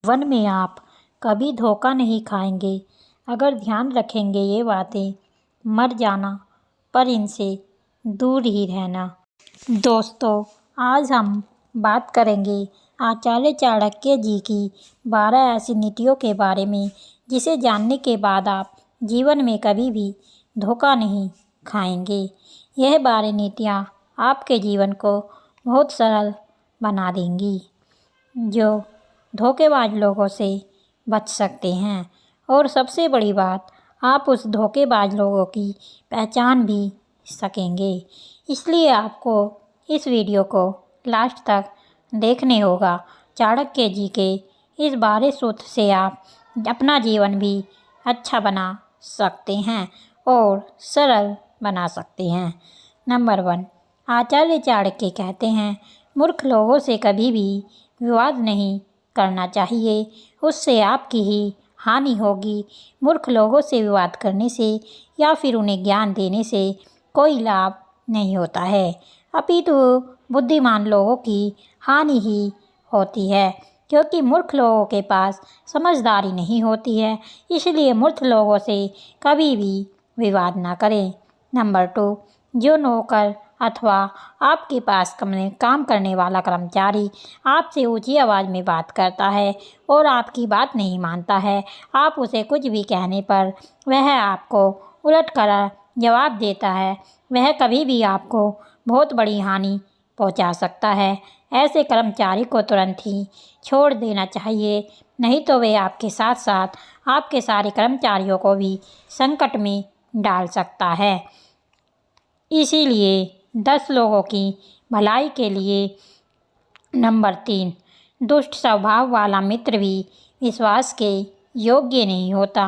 जीवन में आप कभी धोखा नहीं खाएंगे अगर ध्यान रखेंगे ये बातें। मर जाना पर इनसे दूर ही रहना। दोस्तों, आज हम बात करेंगे आचार्य चाणक्य जी की 12 ऐसी नीतियों के बारे में जिसे जानने के बाद आप जीवन में कभी भी धोखा नहीं खाएंगे। यह 12 नीतियाँ आपके जीवन को बहुत सरल बना देंगी, जो धोखेबाज लोगों से बच सकते हैं। और सबसे बड़ी बात, आप उस धोखेबाज लोगों की पहचान भी सकेंगे। इसलिए आपको इस वीडियो को लास्ट तक देखने होगा। चाणक्य जी के इस 12 सूत्र से आप अपना जीवन भी अच्छा बना सकते हैं और सरल बना सकते हैं। नंबर 1, आचार्य चाणक्य कहते हैं, मूर्ख लोगों से कभी भी विवाद नहीं करना चाहिए, उससे आपकी ही हानि होगी। मूर्ख लोगों से विवाद करने से या फिर उन्हें ज्ञान देने से कोई लाभ नहीं होता है, अपितु बुद्धिमान लोगों की हानि ही होती है, क्योंकि मूर्ख लोगों के पास समझदारी नहीं होती है। इसलिए मूर्ख लोगों से कभी भी विवाद ना करें। नंबर 2, जो नौकर अथवा आपके पास काम करने वाला कर्मचारी आपसे ऊंची आवाज़ में बात करता है और आपकी बात नहीं मानता है, आप उसे कुछ भी कहने पर वह आपको उलट कर जवाब देता है, वह कभी भी आपको बहुत बड़ी हानि पहुंचा सकता है। ऐसे कर्मचारी को तुरंत ही छोड़ देना चाहिए, नहीं तो वे आपके साथ साथ आपके सारे कर्मचारियों को भी संकट में डाल सकता है। इसीलिए 10 लोगों की भलाई के लिए। नंबर 3, दुष्ट स्वभाव वाला मित्र भी विश्वास के योग्य नहीं होता,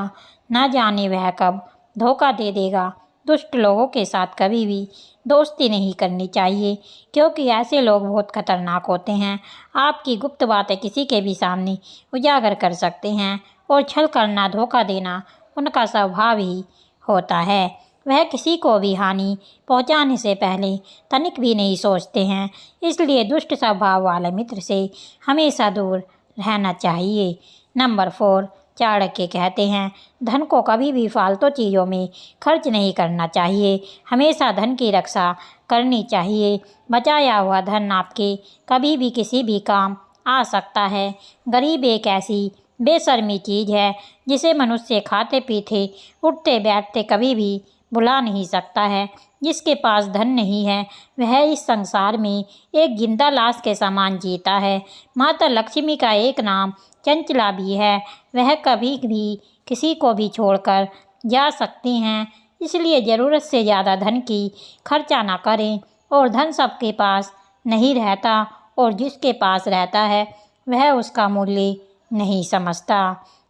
न जाने वह कब धोखा दे देगा। दुष्ट लोगों के साथ कभी भी दोस्ती नहीं करनी चाहिए, क्योंकि ऐसे लोग बहुत खतरनाक होते हैं। आपकी गुप्त बातें किसी के भी सामने उजागर कर सकते हैं और छल करना, धोखा देना उनका स्वभाव ही होता है। वह किसी को भी हानि पहुंचाने से पहले तनिक भी नहीं सोचते हैं। इसलिए दुष्ट स्वभाव वाले मित्र से हमेशा दूर रहना चाहिए। नंबर 4, चाणक्य कहते हैं, धन को कभी भी फालतू चीज़ों में खर्च नहीं करना चाहिए, हमेशा धन की रक्षा करनी चाहिए। बचाया हुआ धन आपके कभी भी किसी भी काम आ सकता है। गरीब एक ऐसी बेशर्मी चीज़ है जिसे मनुष्य खाते पीते उठते बैठते कभी भी भुला नहीं सकता है। जिसके पास धन नहीं है वह इस संसार में एक जिंदा लाश के समान जीता है। माता लक्ष्मी का एक नाम चंचला भी है, वह कभी भी किसी को भी छोड़कर जा सकती हैं। इसलिए ज़रूरत से ज़्यादा धन की खर्चा ना करें। और धन सबके पास नहीं रहता, और जिसके पास रहता है वह उसका मूल्य नहीं समझता।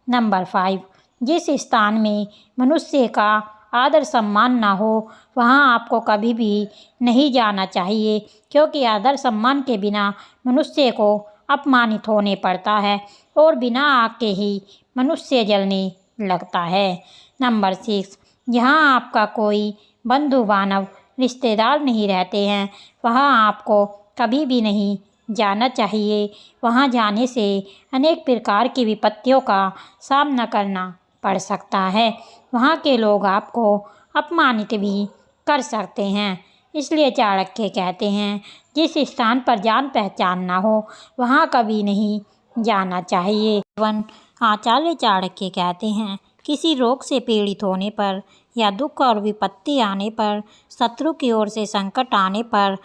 नंबर 5, जिस स्थान में मनुष्य का आदर सम्मान ना हो वहाँ आपको कभी भी नहीं जाना चाहिए, क्योंकि आदर सम्मान के बिना मनुष्य को अपमानित होने पड़ता है और बिना आग के ही मनुष्य जलने लगता है। नंबर 6, जहाँ आपका कोई बंधु बांधव रिश्तेदार नहीं रहते हैं वहाँ आपको कभी भी नहीं जाना चाहिए। वहाँ जाने से अनेक प्रकार की विपत्तियों का सामना करना पड़ सकता है। वहाँ के लोग आपको अपमानित भी कर सकते हैं। इसलिए चाणक्य कहते हैं, जिस स्थान पर जान पहचान ना हो वहाँ कभी नहीं जाना चाहिए। आचार्य चाणक्य कहते हैं, किसी रोग से पीड़ित होने पर या दुख और विपत्ति आने पर, शत्रु की ओर से संकट आने पर,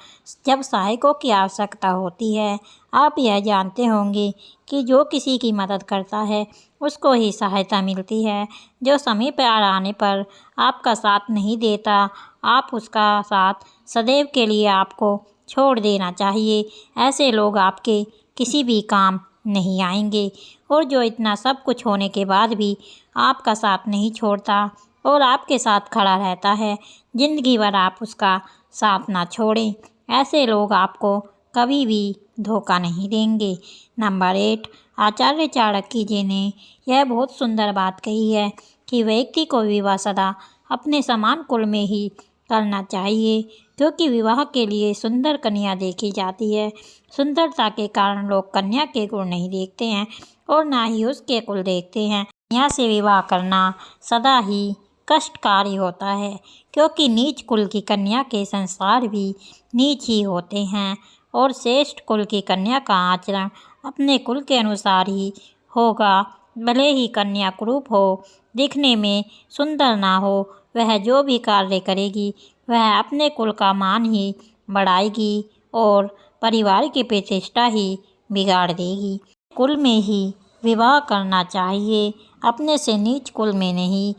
जब सहायकों की आवश्यकता होती है, आप यह जानते होंगे कि जो किसी की मदद करता है उसको ही सहायता मिलती है। जो समय पर आने पर आपका साथ नहीं देता, आप उसका साथ सदैव के लिए आपको छोड़ देना चाहिए। ऐसे लोग आपके किसी भी काम नहीं आएंगे। और जो इतना सब कुछ होने के बाद भी आपका साथ नहीं छोड़ता और आपके साथ खड़ा रहता है, जिंदगी भर आप उसका साथ ना छोड़ें, ऐसे लोग आपको कभी भी धोखा नहीं देंगे। नंबर 8, आचार्य चाणक्य जी ने यह बहुत सुंदर बात कही है कि व्यक्ति को विवाह सदा अपने समान कुल में ही करना चाहिए, क्योंकि विवाह के लिए सुंदर कन्या देखी जाती है। सुंदरता के कारण लोग कन्या के गुण नहीं देखते हैं और ना ही उसके कुल देखते हैं। कन्या से विवाह करना सदा ही कष्टकारी होता है, क्योंकि नीच कुल की कन्या के संस्कार भी नीच ही होते हैं और श्रेष्ठ कुल की कन्या का आचरण अपने कुल के अनुसार ही होगा। भले ही कन्या कुरूप हो, दिखने में सुंदर ना हो, वह जो भी कार्य करेगी वह अपने कुल का मान ही बढ़ाएगी और परिवार की प्रतिष्ठा ही बिगाड़ देगी। कुल में ही विवाह करना चाहिए, अपने से नीच कुल में नहीं।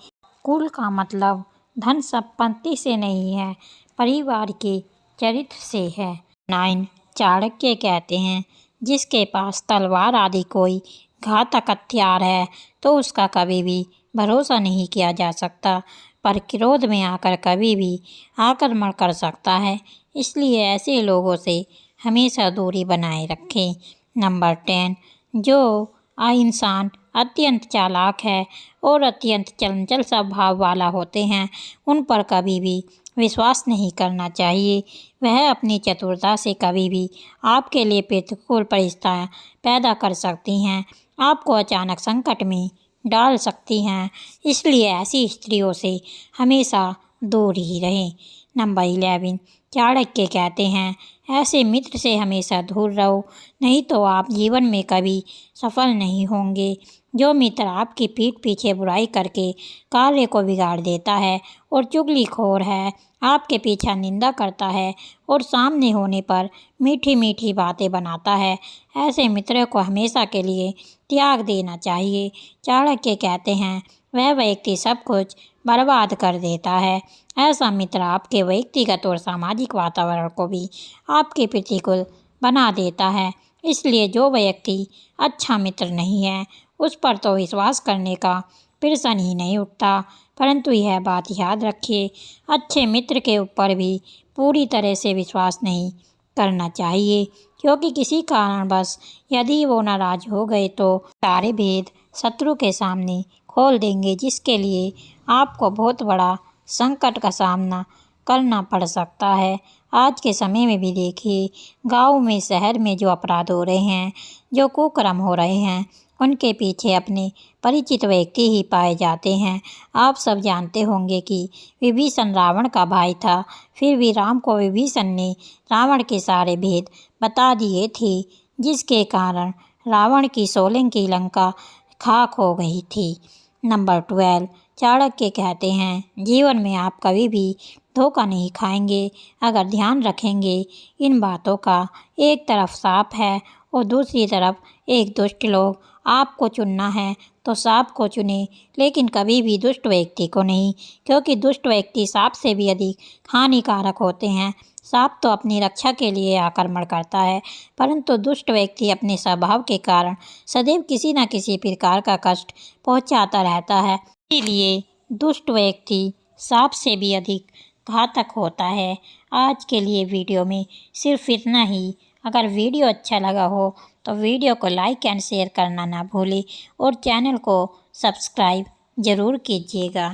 कुल का मतलब धन संपत्ति से नहीं है, परिवार के चरित्र से है। 9 चाणक्य कहते हैं, जिसके पास तलवार आदि कोई घातक हथियार है तो उसका कभी भी भरोसा नहीं किया जा सकता, पर क्रोध में आकर कभी भी आक्रमण कर सकता है। इसलिए ऐसे लोगों से हमेशा दूरी बनाए रखें। नंबर 10 जो इंसान अत्यंत चालाक है और अत्यंत चंचल स्वभाव वाला होते हैं, उन पर कभी भी विश्वास नहीं करना चाहिए। वह अपनी चतुरता से कभी भी आपके लिए प्रतिकूल परिस्थितियाँ पैदा कर सकती हैं, आपको अचानक संकट में डाल सकती हैं। इसलिए ऐसी स्त्रियों से हमेशा दूर ही रहें। नंबर 11 चाणक्य कहते हैं, ऐसे मित्र से हमेशा दूर रहो, नहीं तो आप जीवन में कभी सफल नहीं होंगे। जो मित्र आपकी पीठ पीछे बुराई करके कार्य को बिगाड़ देता है और चुगलीखोर है, आपके पीछे निंदा करता है और सामने होने पर मीठी मीठी बातें बनाता है, ऐसे मित्रों को हमेशा के लिए त्याग देना चाहिए। चाणक्य कहते हैं, वह व्यक्ति सब कुछ बर्बाद कर देता है। ऐसा मित्र आपके व्यक्तिगत और सामाजिक वातावरण को भी आपके प्रतिकूल बना देता है। इसलिए जो व्यक्ति अच्छा मित्र नहीं है, उस पर तो विश्वास करने का प्रश्न ही नहीं उठता। परंतु यह बात याद रखिए, अच्छे मित्र के ऊपर भी पूरी तरह से विश्वास नहीं करना चाहिए, क्योंकि किसी कारणवश यदि वो नाराज हो गए तो सारे भेद शत्रु के सामने खोल देंगे, जिसके लिए आपको बहुत बड़ा संकट का सामना करना पड़ सकता है। आज के समय में भी देखिए, गांव में शहर में जो अपराध हो रहे हैं, जो कुकर्म हो रहे हैं, उनके पीछे अपने परिचित व्यक्ति ही पाए जाते हैं। आप सब जानते होंगे कि विभीषण रावण का भाई था, फिर भी राम को विभीषण ने रावण के सारे भेद बता दिए थे, जिसके कारण रावण की 16 की लंका खाक हो गई थी। नंबर 12 चाणक्य कहते हैं, जीवन में आप कभी भी धोखा नहीं खाएंगे अगर ध्यान रखेंगे इन बातों का। एक तरफ सांप है और दूसरी तरफ एक दुष्ट लोग। आपको चुनना है तो सांप को चुने, लेकिन कभी भी दुष्ट व्यक्ति को नहीं, क्योंकि दुष्ट व्यक्ति सांप से भी अधिक हानिकारक होते हैं। सांप तो अपनी रक्षा के लिए आक्रमण करता है, परंतु दुष्ट व्यक्ति अपने स्वभाव के कारण सदैव किसी न किसी प्रकार का कष्ट पहुंचाता रहता है। इसीलिए दुष्ट व्यक्ति सांप से भी अधिक घातक होता है। आज के लिए वीडियो में सिर्फ इतना ही। अगर वीडियो अच्छा लगा हो तो वीडियो को लाइक एंड शेयर करना ना भूलें और चैनल को सब्सक्राइब ज़रूर कीजिएगा।